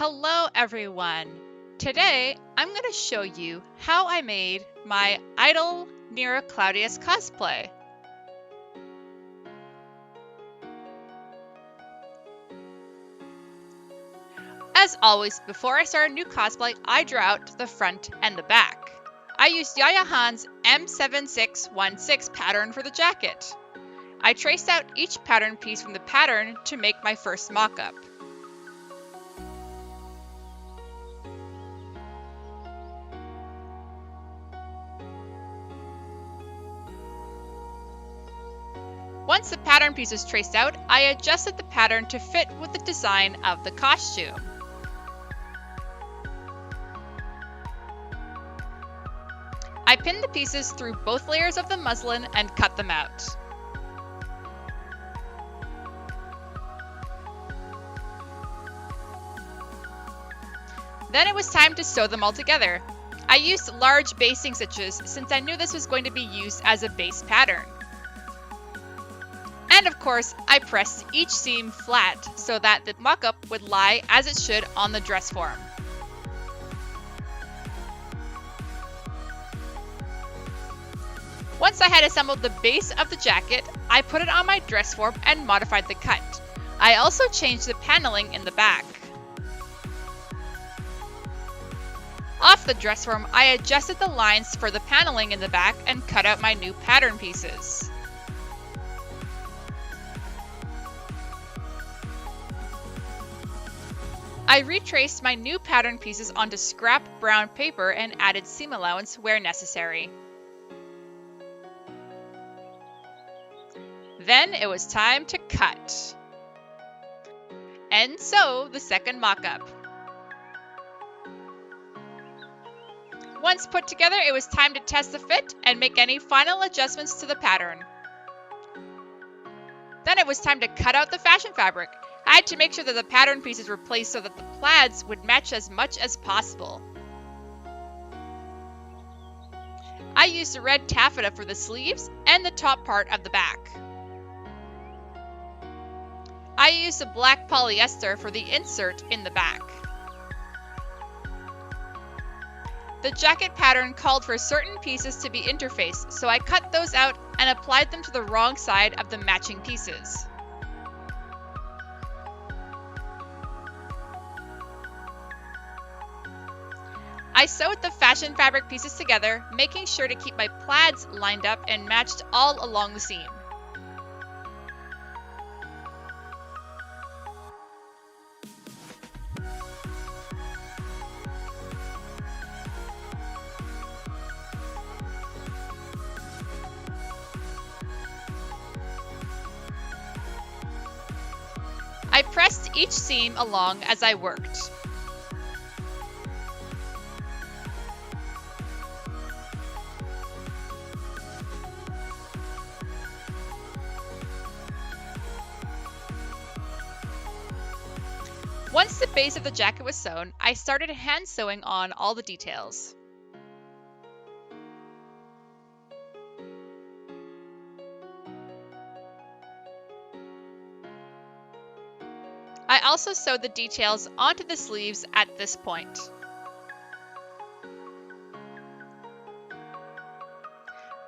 Hello everyone! Today I'm going to show you how I made my idol Nero Claudius cosplay. As always, before I start a new cosplay, I draw out the front and the back. I used Yaya Han's M7616 pattern for the jacket. I traced out each pattern piece from the pattern to make my first mock-up. Once the pattern piece was traced out, I adjusted the pattern to fit with the design of the costume. I pinned the pieces through both layers of the muslin and cut them out. Then it was time to sew them all together. I used large basting stitches since I knew this was going to be used as a base pattern. And of course, I pressed each seam flat so that the mock-up would lie as it should on the dress form. Once I had assembled the base of the jacket, I put it on my dress form and modified the cut. I also changed the paneling in the back. Off the dress form, I adjusted the lines for the paneling in the back and cut out my new pattern pieces. I retraced my new pattern pieces onto scrap brown paper and added seam allowance where necessary. Then it was time to cut. And sew the second mock-up. Once put together, it was time to test the fit and make any final adjustments to the pattern. Then it was time to cut out the fashion fabric. I had to make sure that the pattern pieces were placed so that the plaids would match as much as possible. I used red taffeta for the sleeves and the top part of the back. I used a black polyester for the insert in the back. The jacket pattern called for certain pieces to be interfaced, so I cut those out and applied them to the wrong side of the matching pieces. I sewed the fashion fabric pieces together, making sure to keep my plaids lined up and matched all along the seam. I pressed each seam along as I worked. Once the base of the jacket was sewn, I started hand sewing on all the details. I also sewed the details onto the sleeves at this point.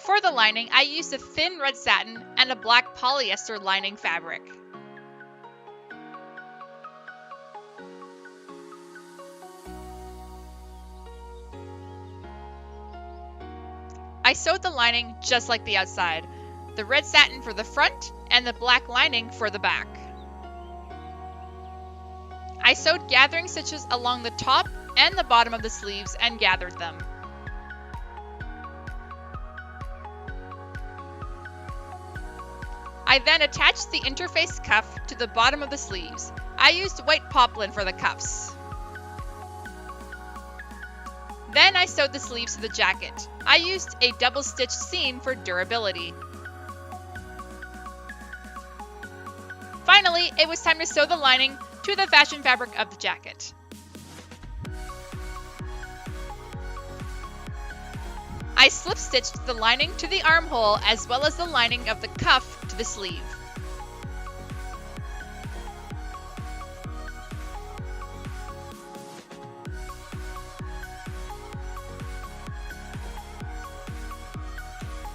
For the lining, I used a thin red satin and a black polyester lining fabric. I sewed the lining just like the outside, the red satin for the front and the black lining for the back. I sewed gathering stitches along the top and the bottom of the sleeves and gathered them. I then attached the interface cuff to the bottom of the sleeves. I used white poplin for the cuffs. Then I sewed the sleeves to the jacket. I used a double-stitched seam for durability. Finally, it was time to sew the lining to the fashion fabric of the jacket. I slip-stitched the lining to the armhole as well as the lining of the cuff to the sleeve.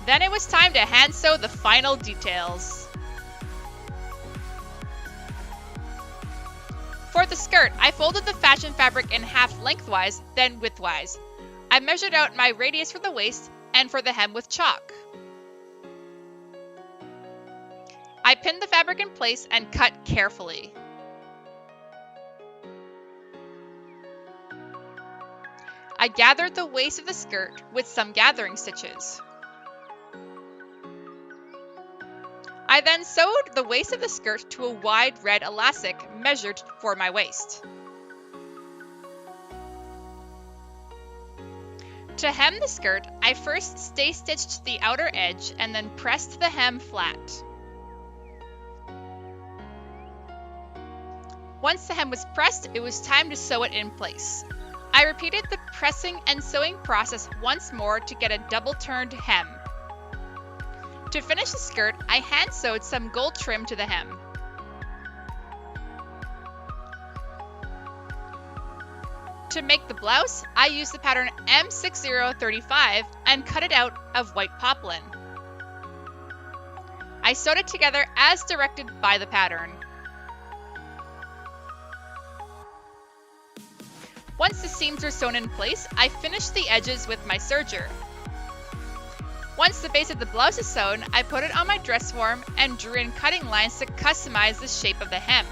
Then it was time to hand sew the final details. For the skirt, I folded the fashion fabric in half lengthwise, then widthwise. I measured out my radius for the waist and for the hem with chalk. I pinned the fabric in place and cut carefully. I gathered the waist of the skirt with some gathering stitches. I then sewed the waist of the skirt to a wide red elastic measured for my waist. To hem the skirt, I first stay-stitched the outer edge and then pressed the hem flat. Once the hem was pressed, it was time to sew it in place. I repeated the pressing and sewing process once more to get a double-turned hem. To finish the skirt, I hand-sewed some gold trim to the hem. To make the blouse, I used the pattern M6035 and cut it out of white poplin. I sewed it together as directed by the pattern. Once the seams were sewn in place, I finished the edges with my serger. Once the base of the blouse is sewn, I put it on my dress form and drew in cutting lines to customize the shape of the hem.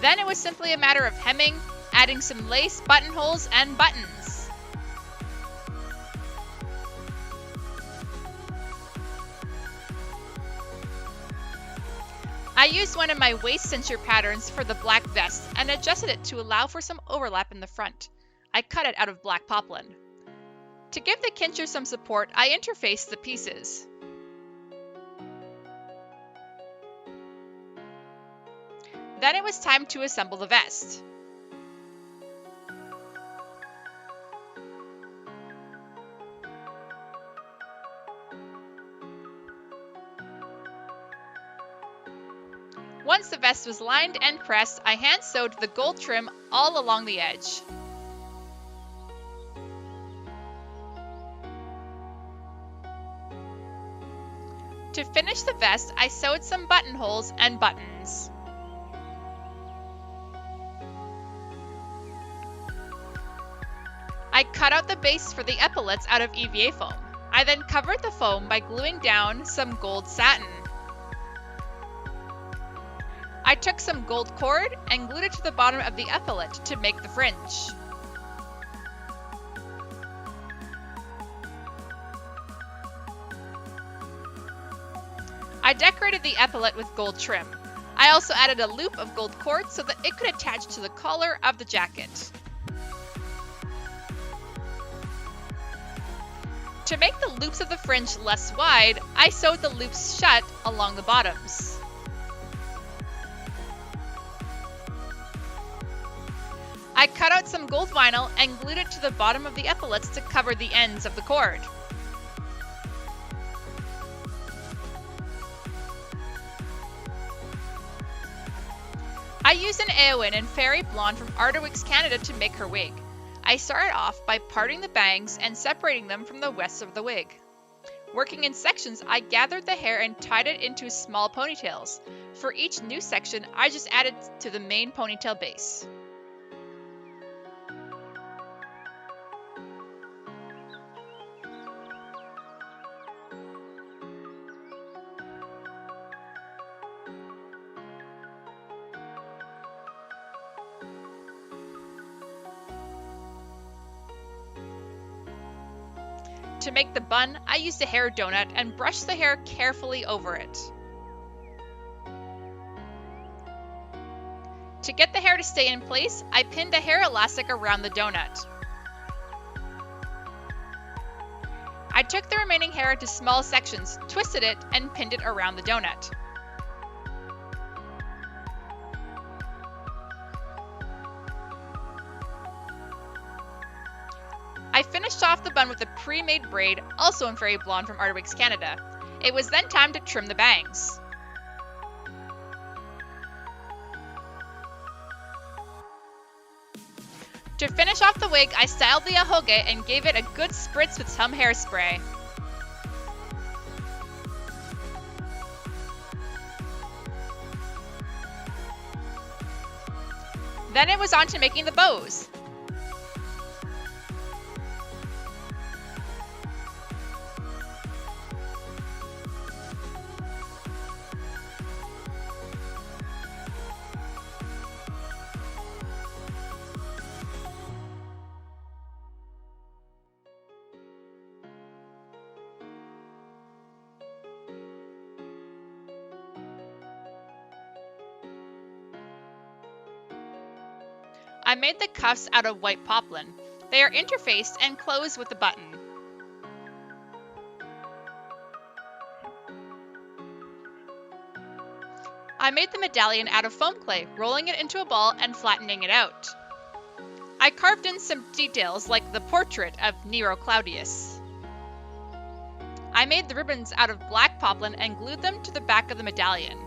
Then it was simply a matter of hemming, adding some lace, buttonholes, and buttons. I used one of my waist cincher patterns for the black vest and adjusted it to allow for some overlap in the front. I cut it out of black poplin. To give the cincher some support, I interfaced the pieces. Then it was time to assemble the vest. Once the vest was lined and pressed, I hand sewed the gold trim all along the edge. To finish the vest, I sewed some buttonholes and buttons. I cut out the base for the epaulets out of EVA foam. I then covered the foam by gluing down some gold satin. I took some gold cord and glued it to the bottom of the epaulet to make the fringe. I decorated the epaulet with gold trim. I also added a loop of gold cord so that it could attach to the collar of the jacket. To make the loops of the fringe less wide, I sewed the loops shut along the bottoms. I cut out some gold vinyl and glued it to the bottom of the epaulets to cover the ends of the cord. I used an Mae-Gwyn in Fairy Blonde from Artworks Canada to make her wig. I started off by parting the bangs and separating them from the rest of the wig. Working in sections, I gathered the hair and tied it into small ponytails. For each new section, I just added to the main ponytail base. To make the bun, I used a hair donut and brushed the hair carefully over it. To get the hair to stay in place, I pinned a hair elastic around the donut. I took the remaining hair into small sections, twisted it, and pinned it around the donut. I finished off the bun with a pre-made braid, also in Fairy Blonde from Artworks Canada. It was then time to trim the bangs. To finish off the wig, I styled the ahoge and gave it a good spritz with some hairspray. Then it was on to making the bows. I made the cuffs out of white poplin. They are interfaced and close with the button. I made the medallion out of foam clay, rolling it into a ball and flattening it out. I carved in some details like the portrait of Nero Claudius. I made the ribbons out of black poplin and glued them to the back of the medallion.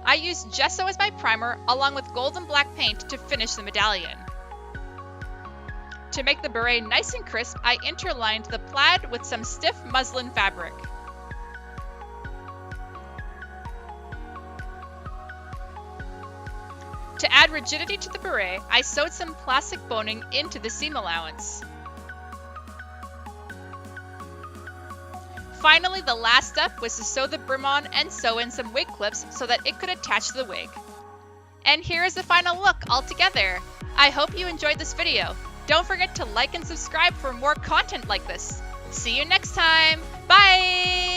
I used gesso as my primer along with gold and black paint to finish the medallion. To make the beret nice and crisp, I interlined the plaid with some stiff muslin fabric. To add rigidity to the beret, I sewed some plastic boning into the seam allowance. Finally, the last step was to sew the brim on and sew in some wig clips so that it could attach to the wig. And here is the final look all together. I hope you enjoyed this video. Don't forget to like and subscribe for more content like this. See you next time. Bye!